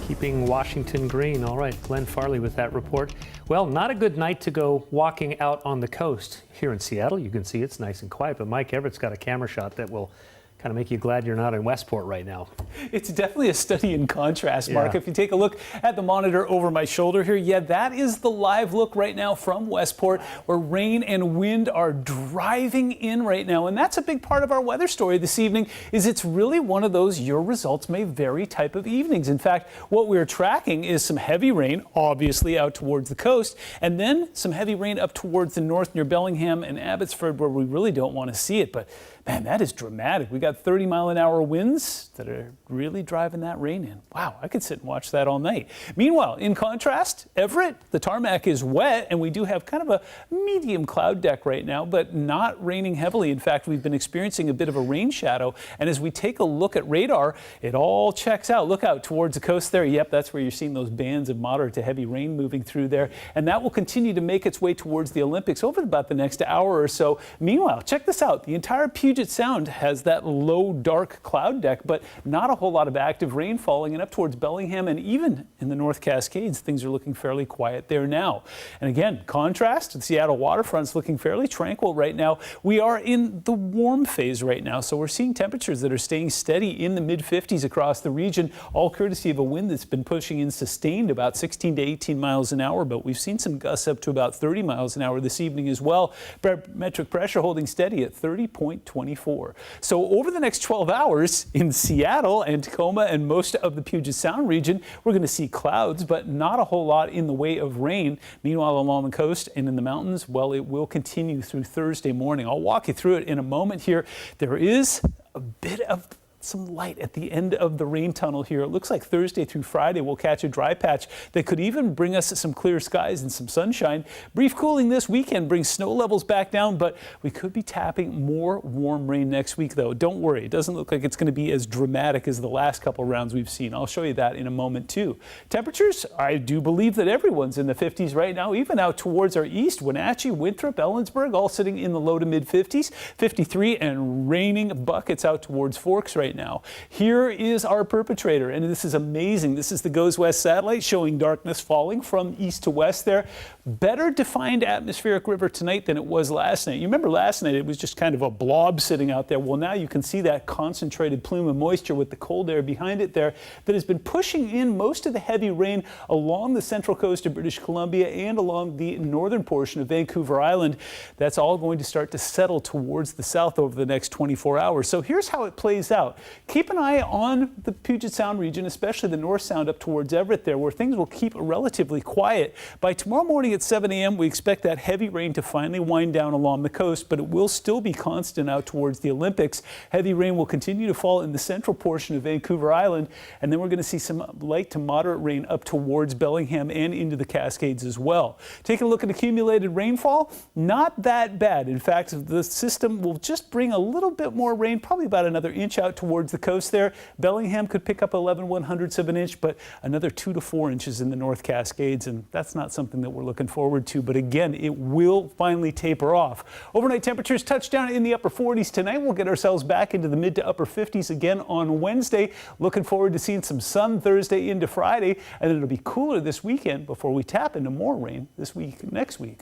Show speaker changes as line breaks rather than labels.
Keeping Washington green. All right, Glenn Farley with that report. Well, not a good night to go walking out on the coast. Here in Seattle, you can see it's nice and quiet, but Mike Everett's got a camera shot that will kind of make you glad you're not in Westport right now.
It's definitely a study in contrast, Mark.
Yeah.
If you take a look at the monitor over my shoulder here, yeah, that is the live look right now from Westport, where rain and wind are driving in right now. And that's a big part of our weather story this evening, is it's really one of those your results may vary type of evenings. In fact, what we're tracking is some heavy rain, obviously out towards the coast, and then some heavy rain up towards the north near Bellingham and Abbotsford, where we really don't want to see it. But man, that is dramatic. We got 30-mile-an-hour winds that are really driving that rain in. Wow, I could sit and watch that all night. Meanwhile, in contrast, Everett, the tarmac is wet, and we do have kind of a medium cloud deck right now, but not raining heavily. In fact, we've been experiencing a bit of a rain shadow, and as we take a look at radar, it all checks out. Look out towards the coast there. Yep, that's where you're seeing those bands of moderate to heavy rain moving through there, and that will continue to make its way towards the Olympics over about the next hour or so. Meanwhile, check this out. The entire Puget Sound has that low, dark cloud deck, but not a whole lot of active rain falling, and up towards Bellingham and even in the North Cascades, things are looking fairly quiet there now. And again, contrast, the Seattle waterfront's looking fairly tranquil right now. We are in the warm phase right now, so we're seeing temperatures that are staying steady in the mid-50s across the region, all courtesy of a wind that's been pushing in sustained about 16 to 18 miles an hour, but we've seen some gusts up to about 30 miles an hour this evening as well. Barometric pressure holding steady at 30.24. So over the next 12 hours in Seattle and Tacoma and most of the Puget Sound region, we're going to see clouds, but not a whole lot in the way of rain. Meanwhile, along the coast and in the mountains, well, it will continue through Thursday morning. I'll walk you through it in a moment here. There is a bit of some light at the end of the rain tunnel here. It looks like Thursday through Friday we'll catch a dry patch that could even bring us some clear skies and some sunshine. Brief cooling this weekend brings snow levels back down, but we could be tapping more warm rain next week though. Don't worry, it doesn't look like it's going to be as dramatic as the last couple rounds we've seen. I'll show you that in a moment too. Temperatures, I do believe that everyone's in the 50s right now, even out towards our east. Wenatchee, Winthrop, Ellensburg, all sitting in the low to mid 50s, 53, and raining buckets out towards Forks right now. Here is our perpetrator, and this is amazing. This is the Goes West satellite showing darkness falling from east to west there. Better defined atmospheric river tonight than it was last night. You remember last night it was just kind of a blob sitting out there. Well, now you can see that concentrated plume of moisture with the cold air behind it there that has been pushing in most of the heavy rain along the central coast of British Columbia and along the northern portion of Vancouver Island. That's all going to start to settle towards the south over the next 24 hours. So here's how it plays out. Keep an eye on the Puget Sound region, especially the North Sound up towards Everett there, where things will keep relatively quiet. By tomorrow morning at 7 a.m., we expect that heavy rain to finally wind down along the coast, but it will still be constant out towards the Olympics. Heavy rain will continue to fall in the central portion of Vancouver Island, and then we're going to see some light to moderate rain up towards Bellingham and into the Cascades as well. Taking a look at accumulated rainfall, not that bad. In fact, the system will just bring a little bit more rain, probably about another inch out towards the coast there. Bellingham could pick up 11/100ths of an inch, but another 2 to 4 inches in the North Cascades, and that's not something that we're looking forward to. But again, it will finally taper off. Overnight temperatures touch down in the upper 40s tonight. We'll get ourselves back into the mid to upper 50s again on Wednesday. Looking forward to seeing some sun Thursday into Friday, and it'll be cooler this weekend before we tap into more rain this week, next week.